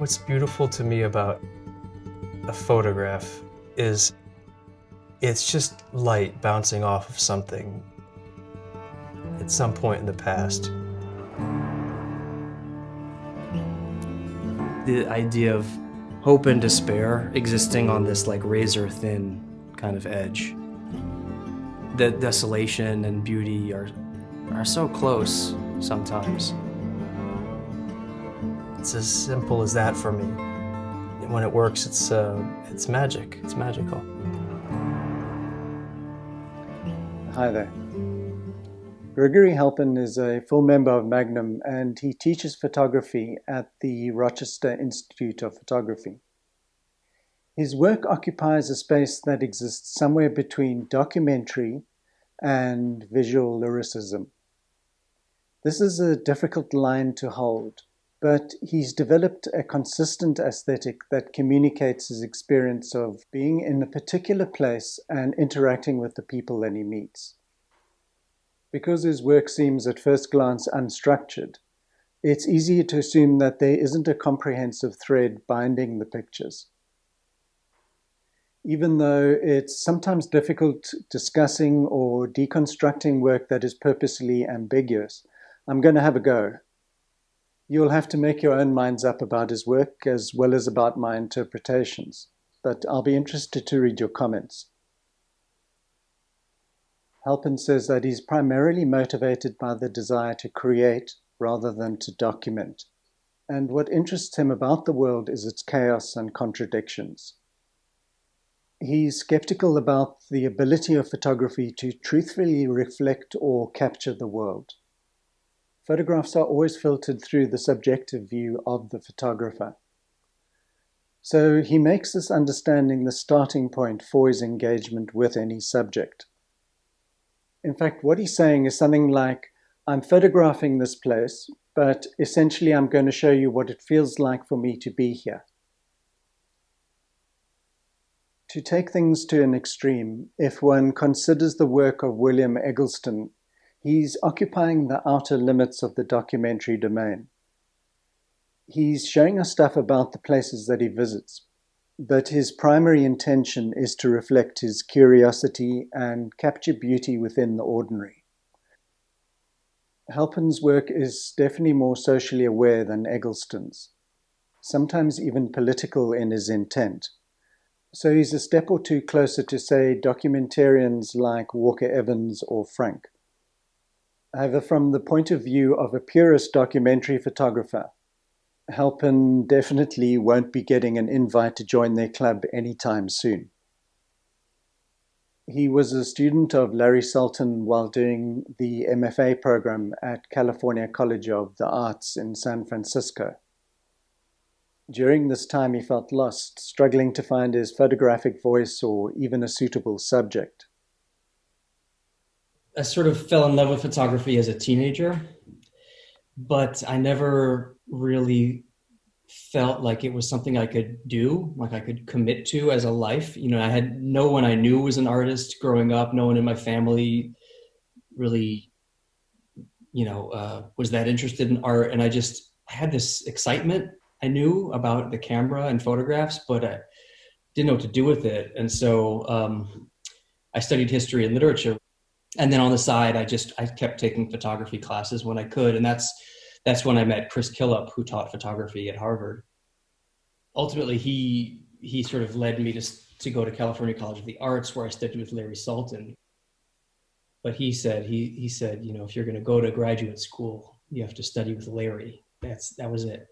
What's beautiful to me about a photograph is it's just light bouncing off of something at some point in the past. The idea of hope and despair existing on this like razor thin kind of edge. The desolation and beauty are so close sometimes. It's as simple as that for me. When it works, it's magic. It's magical. Hi there. Gregory Halpern is a full member of Magnum, and he teaches photography at the Rochester Institute of Photography. His work occupies a space that exists somewhere between documentary and visual lyricism. This is a difficult line to hold, but he's developed a consistent aesthetic that communicates his experience of being in a particular place and interacting with the people that he meets. Because his work seems at first glance unstructured, it's easier to assume that there isn't a comprehensive thread binding the pictures. Even though it's sometimes difficult discussing or deconstructing work that is purposely ambiguous, I'm going to have a go. You'll have to make your own minds up about his work as well as about my interpretations, but I'll be interested to read your comments. Halpern says that he's primarily motivated by the desire to create rather than to document, and what interests him about the world is its chaos and contradictions. He's skeptical about the ability of photography to truthfully reflect or capture the world. Photographs are always filtered through the subjective view of the photographer. So he makes this understanding the starting point for his engagement with any subject. In fact, what he's saying is something like, I'm photographing this place, but essentially I'm going to show you what it feels like for me to be here. To take things to an extreme, if one considers the work of William Eggleston, he's occupying the outer limits of the documentary domain. He's showing us stuff about the places that he visits, but his primary intention is to reflect his curiosity and capture beauty within the ordinary. Halpern's work is definitely more socially aware than Eggleston's, sometimes even political in his intent. So he's a step or two closer to, say, documentarians like Walker Evans or Frank. However, from the point of view of a purist documentary photographer, Halpern definitely won't be getting an invite to join their club anytime soon. He was a student of Larry Sultan while doing the MFA program at California College of the Arts in San Francisco. During this time, he felt lost, struggling to find his photographic voice or even a suitable subject. I sort of fell in love with photography as a teenager, but I never really felt like it was something I could do, like I could commit to as a life. I had no one I knew was an artist growing up. No one in my family really, was that interested in art. And I had this excitement I knew about the camera and photographs, but I didn't know what to do with it. And so I studied history and literature. And then on the side, I kept taking photography classes when I could. And that's when I met Chris Killip, who taught photography at Harvard. Ultimately, he sort of led me to go to California College of the Arts, where I studied with Larry Sultan. But he said, if you're going to go to graduate school, you have to study with Larry. That was it.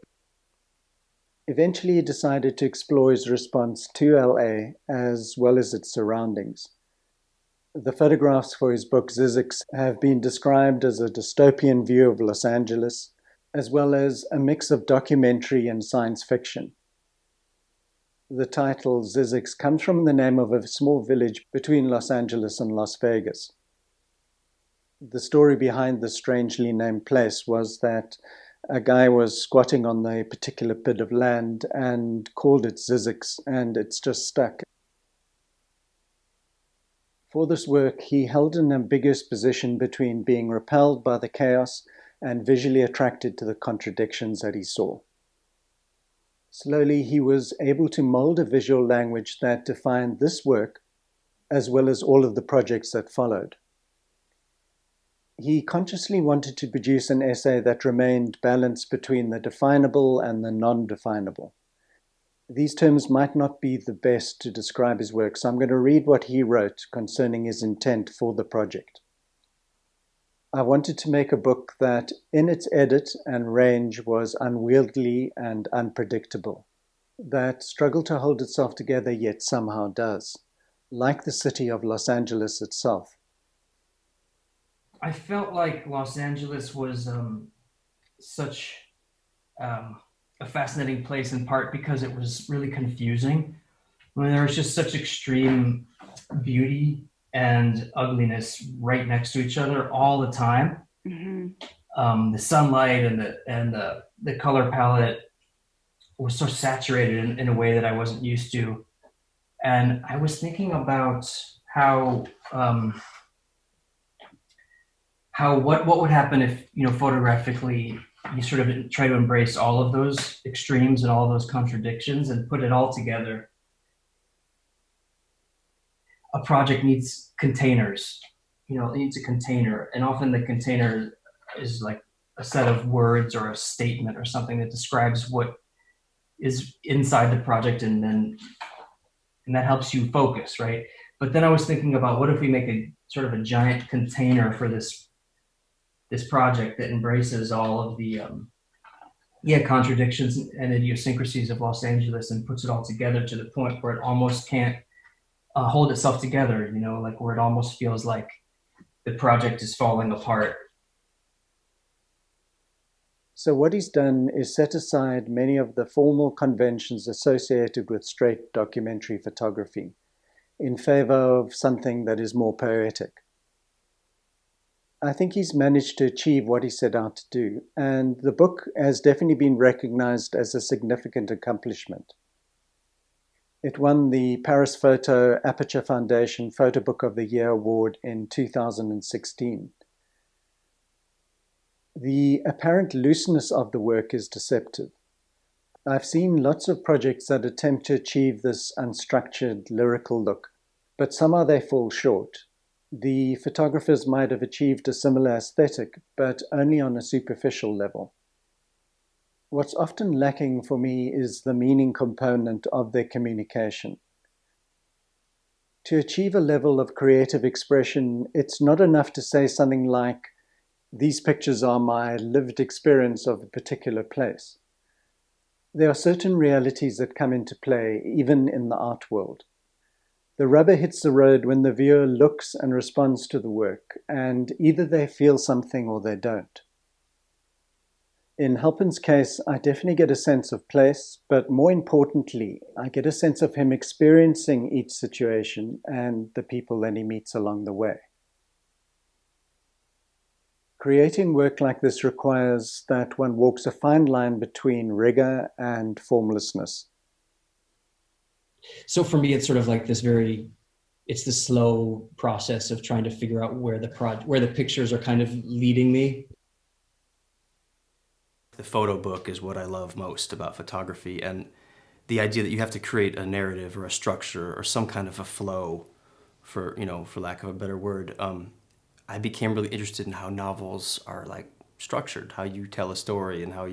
Eventually, he decided to explore his response to LA as well as its surroundings. The photographs for his book Zizzix have been described as a dystopian view of Los Angeles, as well as a mix of documentary and science fiction. The title Zizzix comes from the name of a small village between Los Angeles and Las Vegas. The story behind this strangely named place was that a guy was squatting on a particular bit of land and called it Zizzix, and it's just stuck. For this work, he held an ambiguous position between being repelled by the chaos and visually attracted to the contradictions that he saw. Slowly, he was able to mold a visual language that defined this work, as well as all of the projects that followed. He consciously wanted to produce an essay that remained balanced between the definable and the non-definable. These terms might not be the best to describe his work, so I'm going to read what he wrote concerning his intent for the project. I wanted to make a book that, in its edit and range, was unwieldy and unpredictable, that struggled to hold itself together yet somehow does, like the city of Los Angeles itself. I felt like Los Angeles was such a fascinating place, in part because it was really confusing. I mean, there was just such extreme beauty and ugliness right next to each other all the time. Mm-hmm. The sunlight and the color palette was so saturated in a way that I wasn't used to. And I was thinking about what would happen if, photographically you sort of try to embrace all of those extremes and all of those contradictions and put it all together. A project needs containers, it needs a container, and often the container is like a set of words or a statement or something that describes what is inside the project, and that helps you focus, right? But then I was thinking about, what if we make a sort of a giant container for this project that embraces all of the contradictions and idiosyncrasies of Los Angeles and puts it all together to the point where it almost can't hold itself together, like where it almost feels like the project is falling apart. So what he's done is set aside many of the formal conventions associated with straight documentary photography in favor of something that is more poetic. I think he's managed to achieve what he set out to do, and the book has definitely been recognized as a significant accomplishment. It won the Paris Photo Aperture Foundation Photo Book of the Year Award in 2016. The apparent looseness of the work is deceptive. I've seen lots of projects that attempt to achieve this unstructured, lyrical look, but somehow they fall short. The photographers might have achieved a similar aesthetic, but only on a superficial level. What's often lacking for me is the meaning component of their communication. To achieve a level of creative expression, it's not enough to say something like, "These pictures are my lived experience of a particular place." There are certain realities that come into play, even in the art world. The rubber hits the road when the viewer looks and responds to the work, and either they feel something or they don't. In Halpern's case, I definitely get a sense of place, but more importantly, I get a sense of him experiencing each situation and the people that he meets along the way. Creating work like this requires that one walks a fine line between rigor and formlessness. So for me, it's sort of like it's the slow process of trying to figure out where the pictures are kind of leading me. The photo book is what I love most about photography, and the idea that you have to create a narrative or a structure or some kind of a flow, for lack of a better word. I became really interested in how novels are like structured, how you tell a story, and how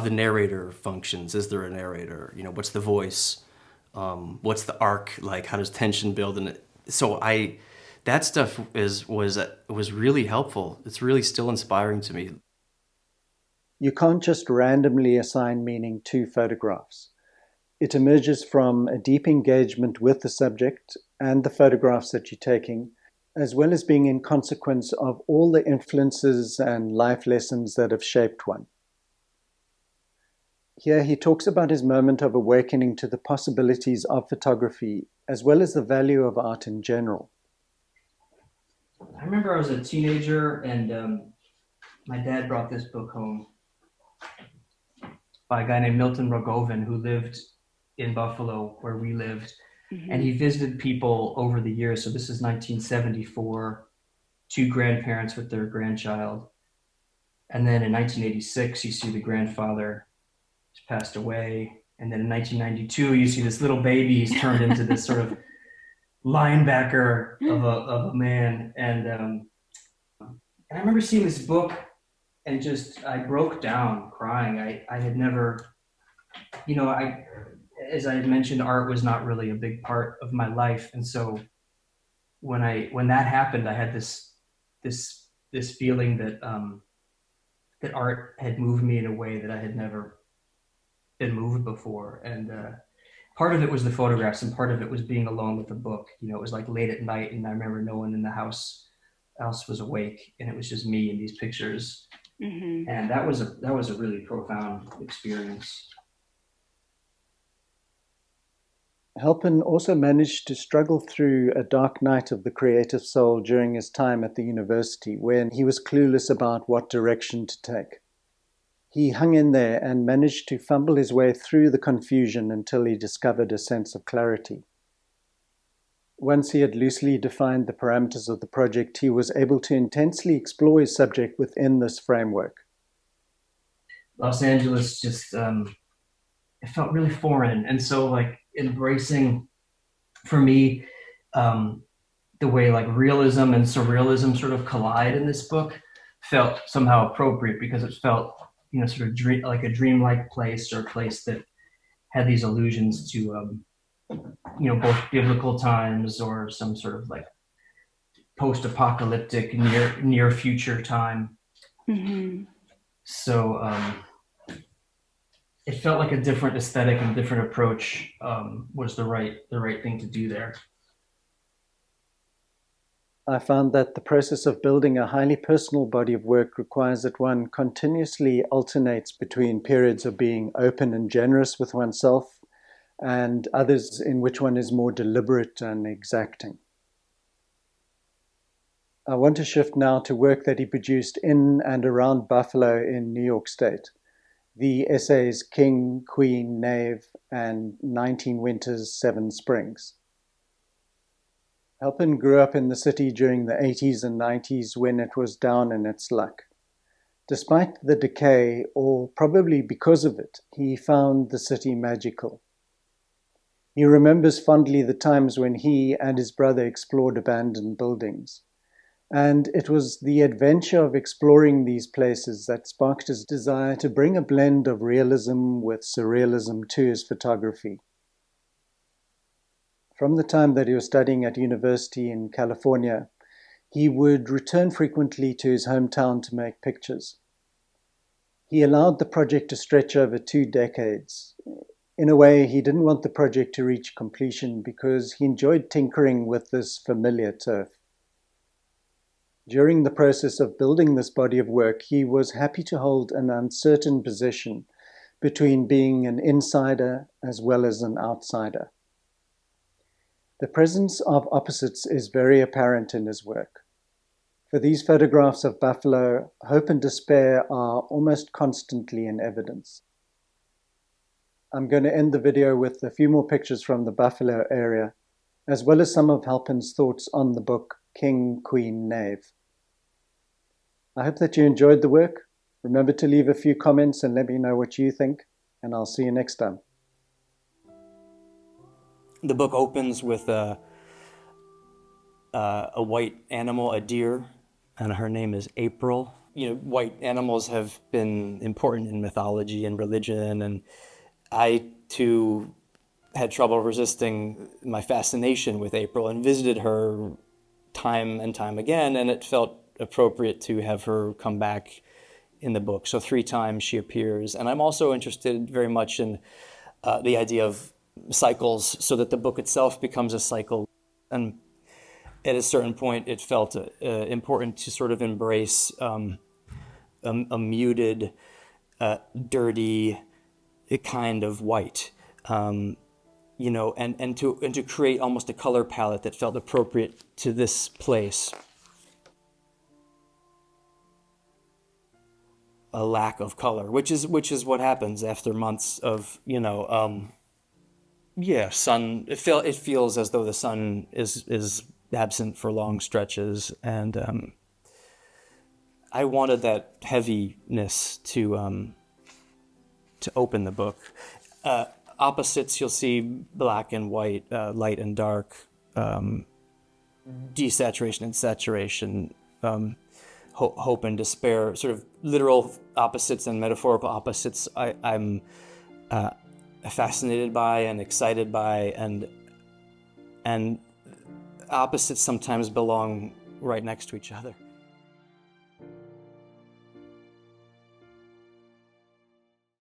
the narrator functions. Is there a narrator? What's the voice? What's the arc? Like, how does tension build? And so that stuff was really helpful. It's really still inspiring to me. You can't just randomly assign meaning to photographs. It emerges from a deep engagement with the subject and the photographs that you're taking, as well as being in consequence of all the influences and life lessons that have shaped one. Here he talks about his moment of awakening to the possibilities of photography, as well as the value of art in general. I remember I was a teenager, and my dad brought this book home by a guy named Milton Rogovin, who lived in Buffalo, where we lived. Mm-hmm. And he visited people over the years. So this is 1974, 2 grandparents with their grandchild. And then in 1986, you see the grandfather passed away. And then in 1992, you see this little baby. He's turned into this sort of linebacker of a man. And I remember seeing this book and just, I broke down crying. I had never, as I had mentioned, art was not really a big part of my life. And so when that happened, I had this feeling that art had moved me in a way that I had never been moved before. And part of it was the photographs, and part of it was being alone with the book. It was like late at night, and I remember no one in the house was awake, and it was just me in these pictures. Mm-hmm. And that was a really profound experience. Halpern also managed to struggle through a dark night of the creative soul during his time at the university, when he was clueless about what direction to take. He hung in there and managed to fumble his way through the confusion until he discovered a sense of clarity. Once he had loosely defined the parameters of the project, he was able to intensely explore his subject within this framework. Los Angeles just, it felt really foreign. And so embracing, for me, the way realism and surrealism sort of collide in this book felt somehow appropriate, because it felt, sort of a dreamlike place, or a place that had these allusions to, both biblical times or some sort of post-apocalyptic near future time. Mm-hmm. So it felt like a different aesthetic and a different approach was the right thing to do there. I found that the process of building a highly personal body of work requires that one continuously alternates between periods of being open and generous with oneself, and others in which one is more deliberate and exacting. I want to shift now to work that he produced in and around Buffalo in New York State. The essays King, Queen, Knave, and 19 Winters, 7 Springs. Halpern grew up in the city during the 80s and 90s, when it was down in its luck. Despite the decay, or probably because of it, he found the city magical. He remembers fondly the times when he and his brother explored abandoned buildings. And it was the adventure of exploring these places that sparked his desire to bring a blend of realism with surrealism to his photography. From the time that he was studying at university in California, he would return frequently to his hometown to make pictures. He allowed the project to stretch over 2 decades. In a way, he didn't want the project to reach completion because he enjoyed tinkering with this familiar turf. During the process of building this body of work, he was happy to hold an uncertain position between being an insider as well as an outsider. The presence of opposites is very apparent in his work. For these photographs of Buffalo, hope and despair are almost constantly in evidence. I'm going to end the video with a few more pictures from the Buffalo area, as well as some of Halpern's thoughts on the book King, Queen, Knave. I hope that you enjoyed the work. Remember to leave a few comments and let me know what you think, and I'll see you next time. The book opens with a white animal, a deer, and her name is April. White animals have been important in mythology and religion, and I, too, had trouble resisting my fascination with April and visited her time and time again, and it felt appropriate to have her come back in the book. So 3 times she appears, and I'm also interested very much in the idea of cycles, so that the book itself becomes a cycle. And at a certain point, it felt important to sort of embrace a muted, dirty kind of white, and to create almost a color palette that felt appropriate to this place. A lack of color, which is what happens after months of sun. It feels as though the sun is absent for long stretches, and I wanted that heaviness to to open the book. Opposites, you'll see black and white, light and dark, desaturation and saturation, hope and despair, sort of literal opposites and metaphorical opposites. I'm fascinated by and excited by, and opposites sometimes belong right next to each other.